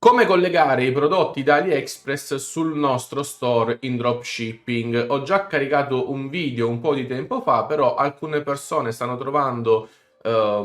Come collegare i prodotti da AliExpress sul nostro store in dropshipping? Ho già caricato un video un po' di tempo fa, però alcune persone stanno trovando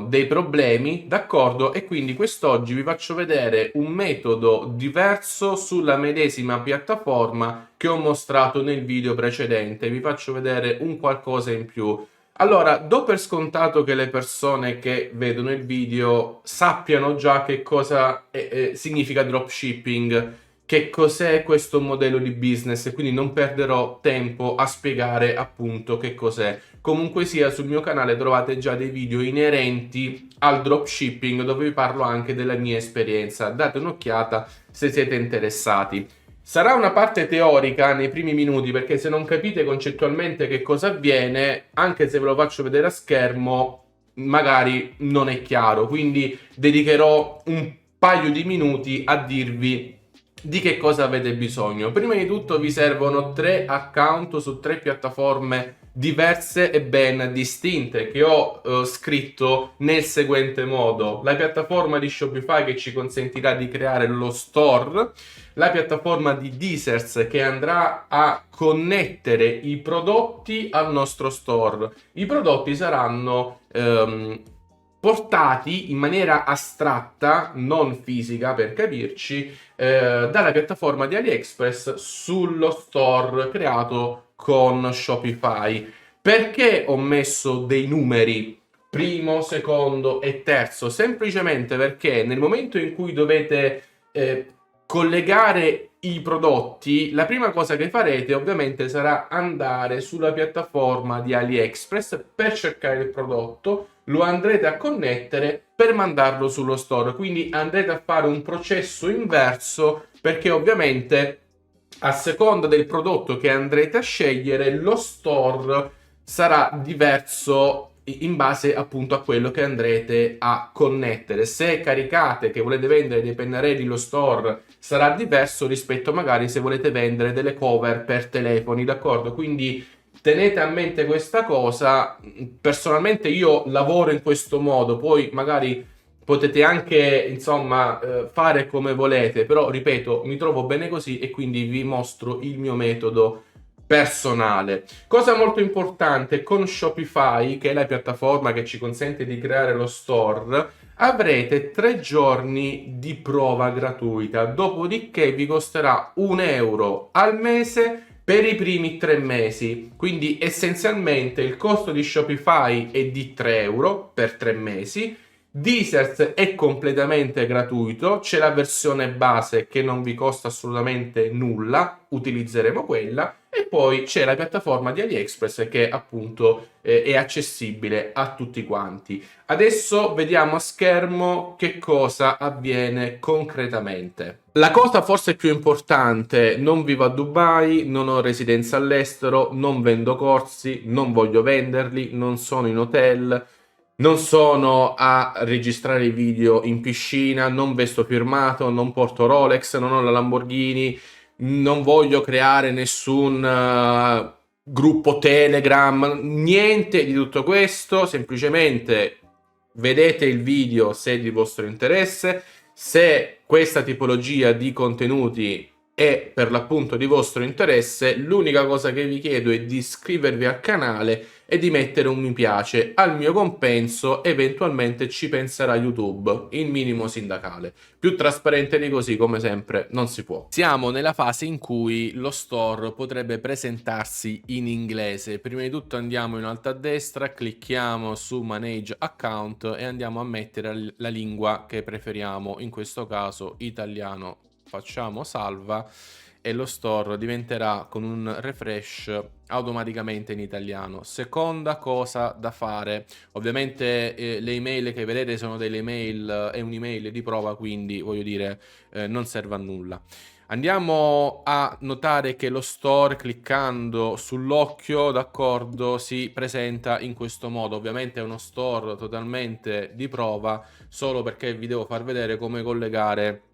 dei problemi, d'accordo? E quindi quest'oggi vi faccio vedere un metodo diverso sulla medesima piattaforma che ho mostrato nel video precedente. Vi faccio vedere un qualcosa in più. Allora, do per scontato che le persone che vedono il video sappiano già che cosa significa dropshipping, che cos'è questo modello di business e quindi non perderò tempo a spiegare appunto che cos'è. Comunque sia, sul mio canale trovate già dei video inerenti al dropshipping dove vi parlo anche della mia esperienza. Date un'occhiata se siete interessati. Sarà una parte teorica nei primi minuti perché se non capite concettualmente che cosa avviene, anche se ve lo faccio vedere a schermo, magari non è chiaro. Quindi dedicherò un paio di minuti a dirvi di che cosa avete bisogno. Prima di tutto vi servono 3 account su 3 piattaforme diverse e ben distinte che ho scritto nel seguente modo: la piattaforma di Shopify che ci consentirà di creare lo store, la piattaforma di Deezers che andrà a connettere i prodotti al nostro store. I prodotti saranno portati in maniera astratta, non fisica per capirci, dalla piattaforma di AliExpress sullo store creato con Shopify. Perché ho messo dei numeri primo, secondo e terzo? Semplicemente perché nel momento in cui dovete collegare i prodotti, la prima cosa che farete ovviamente sarà andare sulla piattaforma di AliExpress per cercare il prodotto, lo andrete a connettere per mandarlo sullo store, quindi andrete a fare un processo inverso perché ovviamente a seconda del prodotto che andrete a scegliere lo store sarà diverso in base appunto a quello che andrete a connettere. Se caricate che volete vendere dei pennarelli, lo store sarà diverso rispetto magari se volete vendere delle cover per telefoni, d'accordo? Quindi tenete a mente questa cosa. Personalmente io lavoro in questo modo, poi magari potete anche insomma fare come volete, però ripeto, mi trovo bene così e quindi vi mostro il mio metodo personale. Cosa molto importante: con Shopify, che è la piattaforma che ci consente di creare lo store, avrete 3 giorni di prova gratuita, dopodiché vi costerà 1 euro al mese per i primi 3 mesi. Quindi essenzialmente il costo di Shopify è di 3 euro per 3 mesi. Deezers è completamente gratuito, c'è la versione base che non vi costa assolutamente nulla, utilizzeremo quella, e poi c'è la piattaforma di AliExpress che appunto è accessibile a tutti quanti. Adesso vediamo a schermo che cosa avviene concretamente. La cosa forse più importante: non vivo a Dubai, non ho residenza all'estero, non vendo corsi, non voglio venderli, non sono in hotel, non sono a registrare i video in piscina, non vesto firmato, non porto Rolex, non ho la Lamborghini, non voglio creare nessun gruppo Telegram, niente di tutto questo. Semplicemente vedete il video se è di vostro interesse. Se questa tipologia di contenuti è per l'appunto di vostro interesse, l'unica cosa che vi chiedo è di iscrivervi al canale e di mettere un mi piace. Al mio compenso eventualmente ci penserà YouTube, il minimo sindacale. Più trasparente di così, come sempre, non si può. Siamo nella fase in cui lo store potrebbe presentarsi in inglese. Prima di tutto andiamo in alto a destra, clicchiamo su Manage Account e andiamo a mettere la lingua che preferiamo, in questo caso italiano. Facciamo salva e lo store diventerà con un refresh automaticamente in italiano. Seconda cosa da fare: ovviamente le email che vedete sono delle email, è un'email di prova, quindi voglio dire non serve a nulla. Andiamo a notare che lo store, cliccando sull'occhio, d'accordo, si presenta in questo modo. Ovviamente è uno store totalmente di prova, solo perché vi devo far vedere come collegare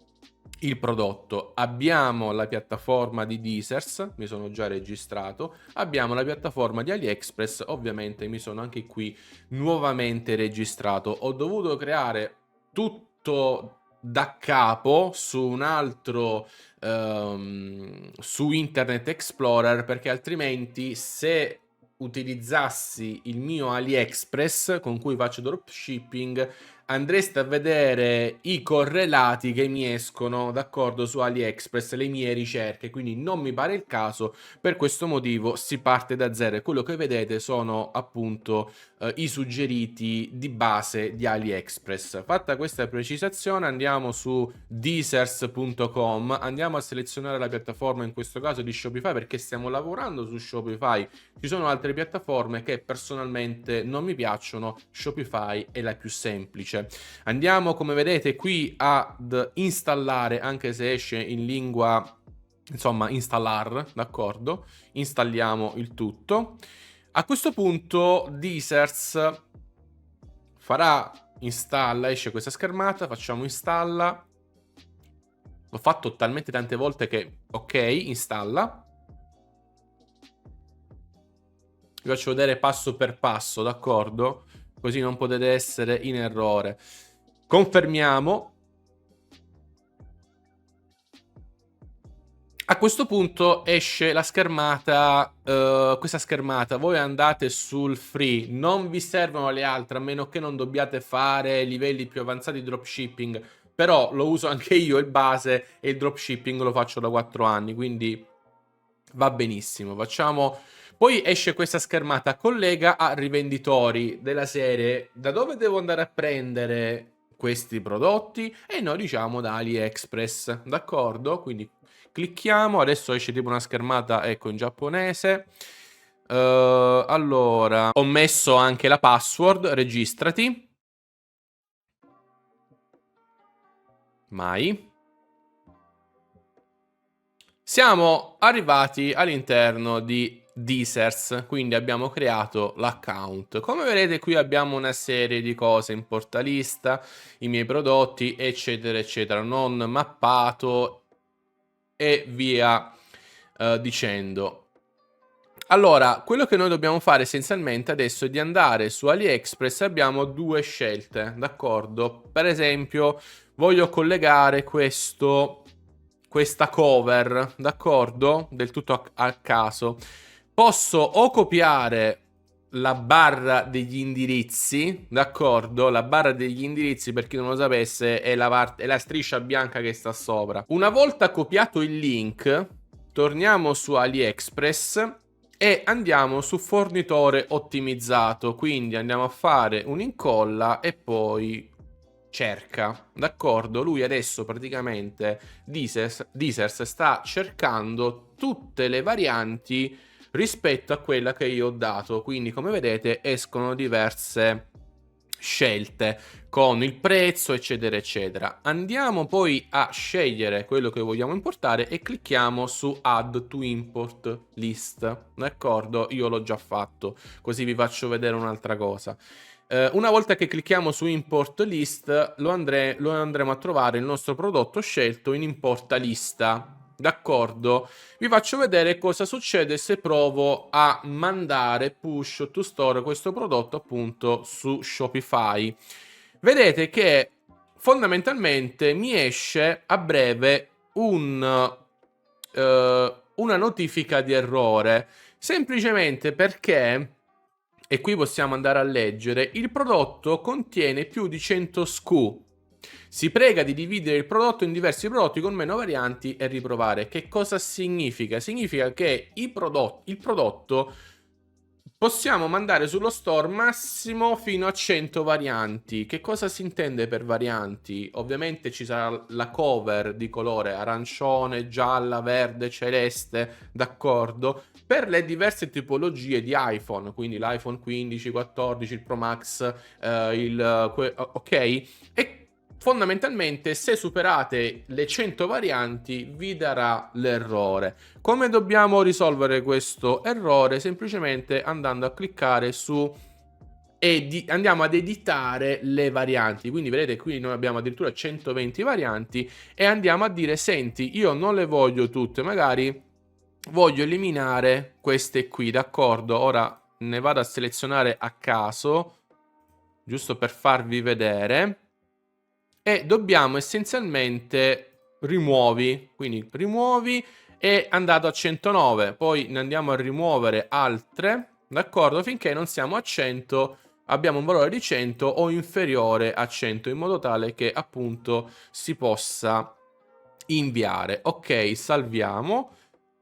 il prodotto. Abbiamo la piattaforma di Deezers, mi sono già registrato, abbiamo la piattaforma di AliExpress, ovviamente mi sono anche qui nuovamente registrato. Ho dovuto creare tutto da capo su un altro su Internet Explorer, perché altrimenti se utilizzassi il mio AliExpress con cui faccio dropshipping andreste a vedere i correlati che mi escono, d'accordo, su AliExpress, le mie ricerche, quindi non mi pare il caso. Per questo motivo si parte da zero e quello che vedete sono appunto i suggeriti di base di AliExpress. Fatta questa precisazione andiamo su Deezers.com, andiamo a selezionare la piattaforma, in questo caso di Shopify, perché stiamo lavorando su Shopify. Ci sono altre piattaforme che personalmente non mi piacciono, Shopify è la più semplice. Andiamo, come vedete, qui ad installare, anche se esce in lingua, insomma, installar, d'accordo? Installiamo il tutto. A questo punto Deezers farà installa, esce questa schermata, facciamo installa. L'ho fatto talmente tante volte che ok, installa. Vi faccio vedere passo per passo, d'accordo? Così non potete essere in errore. Confermiamo. A questo punto esce la schermata, questa schermata, voi andate sul free, non vi servono le altre a meno che non dobbiate fare livelli più avanzati di dropshipping, però lo uso anche io il base e il dropshipping lo faccio da 4 anni, quindi va benissimo. Facciamo... Poi esce questa schermata, collega a rivenditori della serie, da dove devo andare a prendere questi prodotti? E noi diciamo da AliExpress, d'accordo? Quindi clicchiamo, adesso esce tipo una schermata, ecco, in giapponese. Allora, ho messo anche la password, registrati. Mai. Siamo arrivati all'interno di Deezers, quindi abbiamo creato l'account. Come vedete qui abbiamo una serie di cose in portalista, i miei prodotti, eccetera, eccetera, non mappato e via dicendo. Allora, quello che noi dobbiamo fare essenzialmente adesso è di andare su AliExpress. Abbiamo due scelte, d'accordo? Per esempio, voglio collegare questa cover, d'accordo? Del tutto a caso. Posso o copiare la barra degli indirizzi, d'accordo? La barra degli indirizzi, per chi non lo sapesse, è la striscia bianca che sta sopra. Una volta copiato il link, torniamo su AliExpress e andiamo su fornitore ottimizzato, quindi andiamo a fare un'incolla e poi cerca, d'accordo? Lui adesso praticamente Deezers sta cercando tutte le varianti rispetto a quella che io ho dato, quindi come vedete escono diverse scelte con il prezzo eccetera eccetera. Andiamo poi a scegliere quello che vogliamo importare e clicchiamo su add to import list, d'accordo? Io l'ho già fatto, così vi faccio vedere un'altra cosa. Una volta che clicchiamo su import list lo andremo a trovare il nostro prodotto scelto in importa lista, d'accordo? Vi faccio vedere cosa succede se provo a mandare push to store questo prodotto appunto su Shopify. Vedete che fondamentalmente mi esce a breve una notifica di errore, semplicemente perché, e qui possiamo andare a leggere, il prodotto contiene più di 100 SKU. Si prega di dividere il prodotto in diversi prodotti con meno varianti e riprovare. Che cosa significa? Significa che il prodotto possiamo mandare sullo store massimo fino a 100 varianti. Che cosa si intende per varianti? Ovviamente ci sarà la cover di colore arancione, gialla, verde, celeste, d'accordo? Per le diverse tipologie di iPhone, quindi l'iPhone 15, 14, il Pro Max, ok? E fondamentalmente se superate le 100 varianti vi darà l'errore. Come dobbiamo risolvere questo errore? Semplicemente andando a cliccare su andiamo ad editare le varianti, quindi vedete qui noi abbiamo addirittura 120 varianti e andiamo a dire senti, io non le voglio tutte, magari voglio eliminare queste qui, d'accordo? Ora ne vado a selezionare a caso, giusto per farvi vedere. e dobbiamo essenzialmente rimuovi, quindi rimuovi è andato a 109, poi ne andiamo a rimuovere altre, d'accordo, finché non siamo a 100, abbiamo un valore di 100 o inferiore a 100, in modo tale che appunto si possa inviare. Ok, salviamo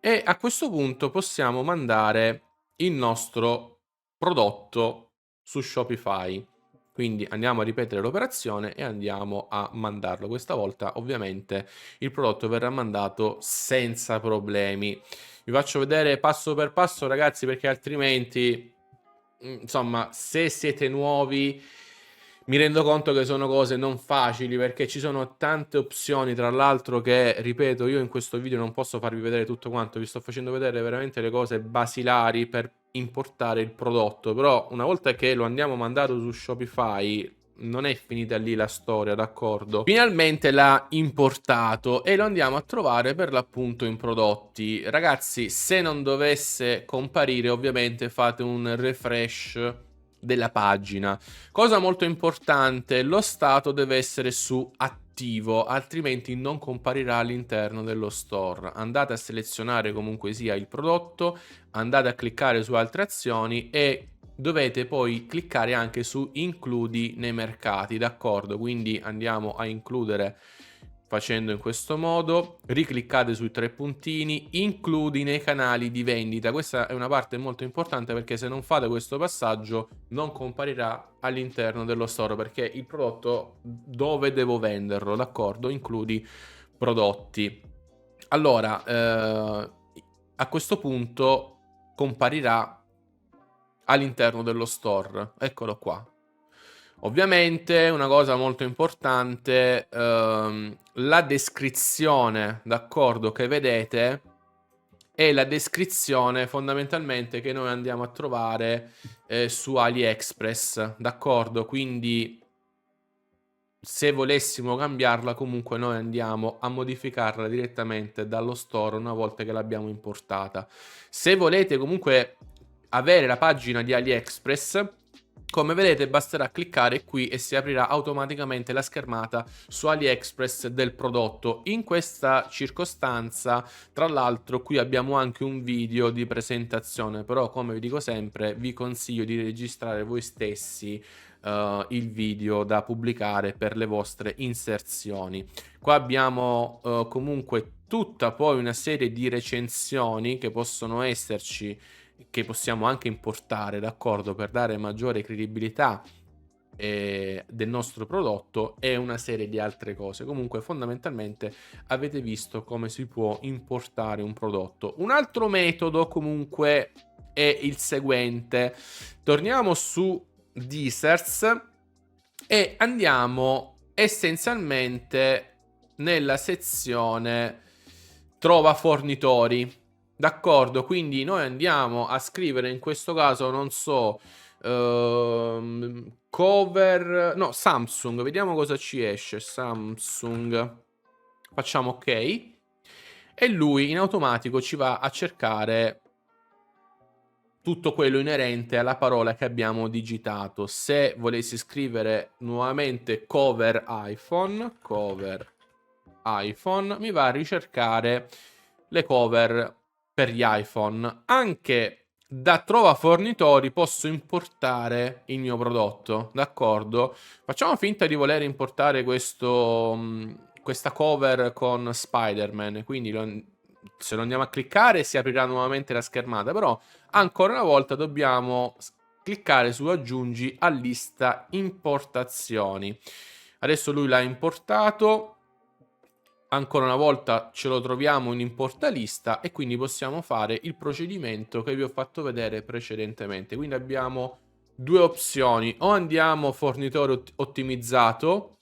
e a questo punto possiamo mandare il nostro prodotto su Shopify. Quindi andiamo a ripetere l'operazione e andiamo a mandarlo. Questa volta ovviamente il prodotto verrà mandato senza problemi. Vi faccio vedere passo per passo, ragazzi, perché altrimenti, insomma, se siete nuovi, mi rendo conto che sono cose non facili, perché ci sono tante opzioni, tra l'altro, che, ripeto, io in questo video non posso farvi vedere tutto quanto, vi sto facendo vedere veramente le cose basilari per importare il prodotto, però una volta che lo andiamo mandato su Shopify non è finita lì la storia, d'accordo? Finalmente l'ha importato e lo andiamo a trovare per l'appunto in prodotti. Ragazzi, se non dovesse comparire, ovviamente fate un refresh della pagina. Cosa molto importante, lo stato deve essere su attivo, altrimenti non comparirà all'interno dello store. Andate a selezionare comunque sia il prodotto, andate a cliccare su altre azioni e dovete poi cliccare anche su includi nei mercati, d'accordo? Quindi andiamo a includere facendo in questo modo, ricliccate sui tre puntini, includi nei canali di vendita. Questa è una parte molto importante, perché se non fate questo passaggio non comparirà all'interno dello store, perché il prodotto dove devo venderlo, d'accordo? Includi prodotti. Allora, a questo punto comparirà all'interno dello store. Eccolo qua. Ovviamente una cosa molto importante, la descrizione, d'accordo, che vedete è la descrizione fondamentalmente che noi andiamo a trovare su AliExpress, d'accordo? Quindi se volessimo cambiarla, comunque noi andiamo a modificarla direttamente dallo store una volta che l'abbiamo importata. Se volete comunque avere la pagina di AliExpress, come vedete basterà cliccare qui e si aprirà automaticamente la schermata su AliExpress del prodotto. In questa circostanza, tra l'altro, qui abbiamo anche un video di presentazione, però come vi dico sempre vi consiglio di registrare voi stessi il video da pubblicare per le vostre inserzioni. Qua abbiamo comunque tutta poi una serie di recensioni che possono esserci, che possiamo anche importare, d'accordo, per dare maggiore credibilità del nostro prodotto, e una serie di altre cose. Comunque fondamentalmente avete visto come si può importare un prodotto. Un altro metodo comunque è il seguente. Torniamo su Deezers e andiamo essenzialmente nella sezione trova fornitori, d'accordo? Quindi noi andiamo a scrivere, in questo caso non so, cover, no, Samsung, vediamo cosa ci esce. Samsung, facciamo ok e lui in automatico ci va a cercare tutto quello inerente alla parola che abbiamo digitato. Se volessi scrivere nuovamente cover iPhone, mi va a ricercare le cover per gli iPhone. Anche da trova fornitori posso importare il mio prodotto, d'accordo? Facciamo finta di voler importare questa cover con Spider-Man, quindi se lo andiamo a cliccare si aprirà nuovamente la schermata, però ancora una volta dobbiamo cliccare su aggiungi a lista importazioni. Adesso lui l'ha importato, ancora una volta ce lo troviamo in importalista e quindi possiamo fare il procedimento che vi ho fatto vedere precedentemente. Quindi abbiamo due opzioni: o andiamo fornitore ottimizzato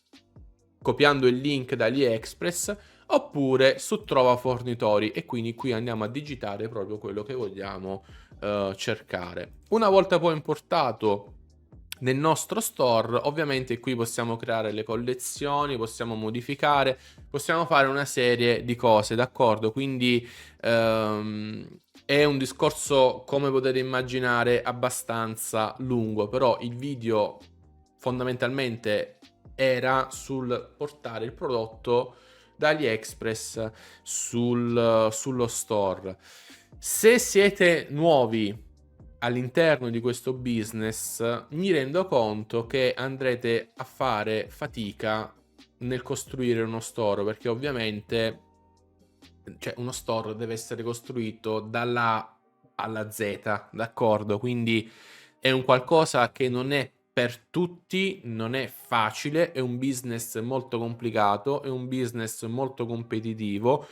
copiando il link da AliExpress, oppure su trova fornitori, e quindi qui andiamo a digitare proprio quello che vogliamo cercare. Una volta poi importato nel nostro store, ovviamente qui possiamo creare le collezioni, possiamo modificare, possiamo fare una serie di cose, d'accordo? Quindi è un discorso, come potete immaginare, abbastanza lungo, però il video fondamentalmente era sul portare il prodotto da AliExpress sullo store. Se siete nuovi all'interno di questo business, mi rendo conto che andrete a fare fatica nel costruire uno store, perché ovviamente, cioè, uno store deve essere costruito dalla A alla Z, d'accordo? Quindi è un qualcosa che non è per tutti, non è facile, è un business molto complicato, è un business molto competitivo.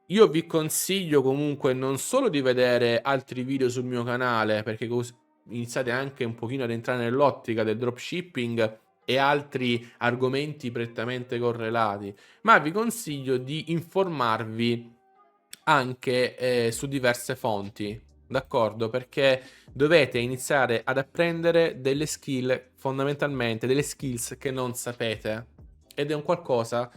Io vi consiglio comunque non solo di vedere altri video sul mio canale, perché così iniziate anche un pochino ad entrare nell'ottica del dropshipping e altri argomenti prettamente correlati, ma vi consiglio di informarvi anche su diverse fonti, d'accordo? Perché dovete iniziare ad apprendere delle skill, fondamentalmente delle skills che non sapete, ed è un qualcosa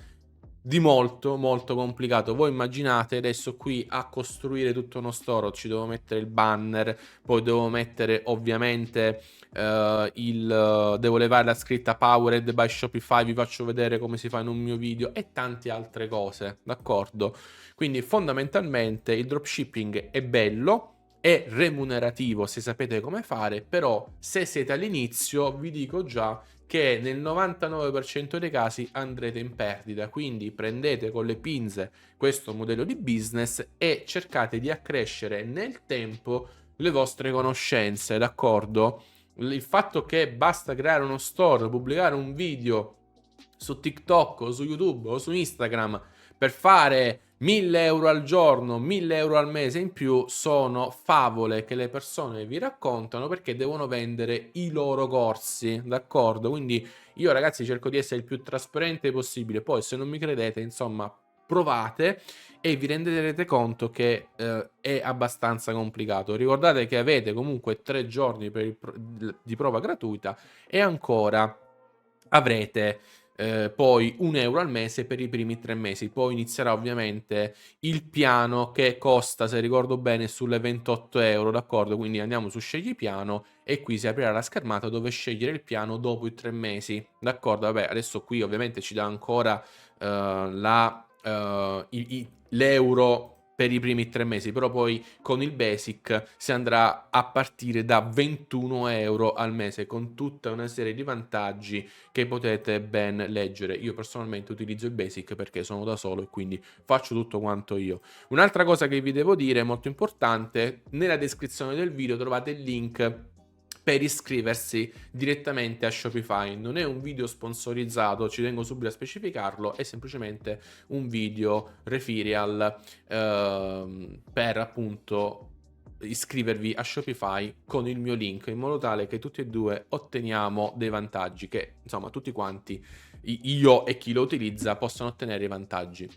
di molto molto complicato. Voi immaginate adesso qui a costruire tutto uno store, ci devo mettere il banner, poi devo mettere ovviamente devo levare la scritta Powered by Shopify, vi faccio vedere come si fa in un mio video e tante altre cose, d'accordo? Quindi fondamentalmente il dropshipping è bello, è remunerativo se sapete come fare, però se siete all'inizio vi dico già che nel 99% dei casi andrete in perdita, quindi prendete con le pinze questo modello di business e cercate di accrescere nel tempo le vostre conoscenze, d'accordo? Il fatto che basta creare uno store, pubblicare un video su TikTok o su YouTube o su Instagram per fare 1000 euro al giorno, 1000 euro al mese in più sono favole che le persone vi raccontano perché devono vendere i loro corsi, d'accordo? Quindi io ragazzi cerco di essere il più trasparente possibile, poi se non mi credete, insomma, provate e vi renderete conto che è abbastanza complicato. Ricordate che avete comunque 3 giorni di prova gratuita e ancora avrete poi 1 euro al mese per i primi 3 mesi. Poi inizierà ovviamente il piano che costa, se ricordo bene, sulle 28 euro, d'accordo? Quindi andiamo su scegli piano e qui si aprirà la schermata dove scegliere il piano dopo i 3 mesi, d'accordo? Vabbè, adesso qui ovviamente ci dà ancora l'euro per i primi 3 mesi, però poi con il basic si andrà a partire da 21 euro al mese con tutta una serie di vantaggi che potete ben leggere. Io personalmente utilizzo il basic perché sono da solo e quindi faccio tutto quanto io. Un'altra cosa che vi devo dire molto importante, nella descrizione del video trovate il link per iscriversi direttamente a Shopify. Non è un video sponsorizzato, ci tengo subito a specificarlo, è semplicemente un video referral per appunto iscrivervi a Shopify con il mio link in modo tale che tutti e due otteniamo dei vantaggi che insomma tutti quanti, io e chi lo utilizza, possono ottenere i vantaggi.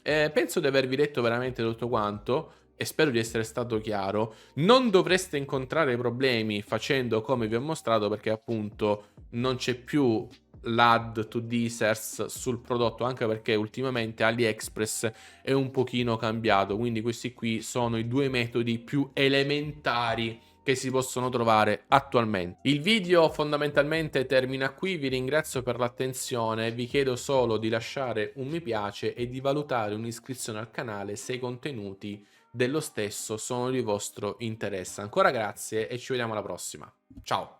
Penso di avervi detto veramente tutto quanto e spero di essere stato chiaro. Non dovreste incontrare problemi facendo come vi ho mostrato perché appunto non c'è più l'add to Deezers sul prodotto, anche perché ultimamente AliExpress è un pochino cambiato, quindi questi qui sono i 2 metodi più elementari che si possono trovare attualmente. Il video fondamentalmente termina qui, vi ringrazio per l'attenzione, vi chiedo solo di lasciare un mi piace e di valutare un'iscrizione al canale se i contenuti dello stesso sono di vostro interesse. Ancora grazie e ci vediamo alla prossima. Ciao!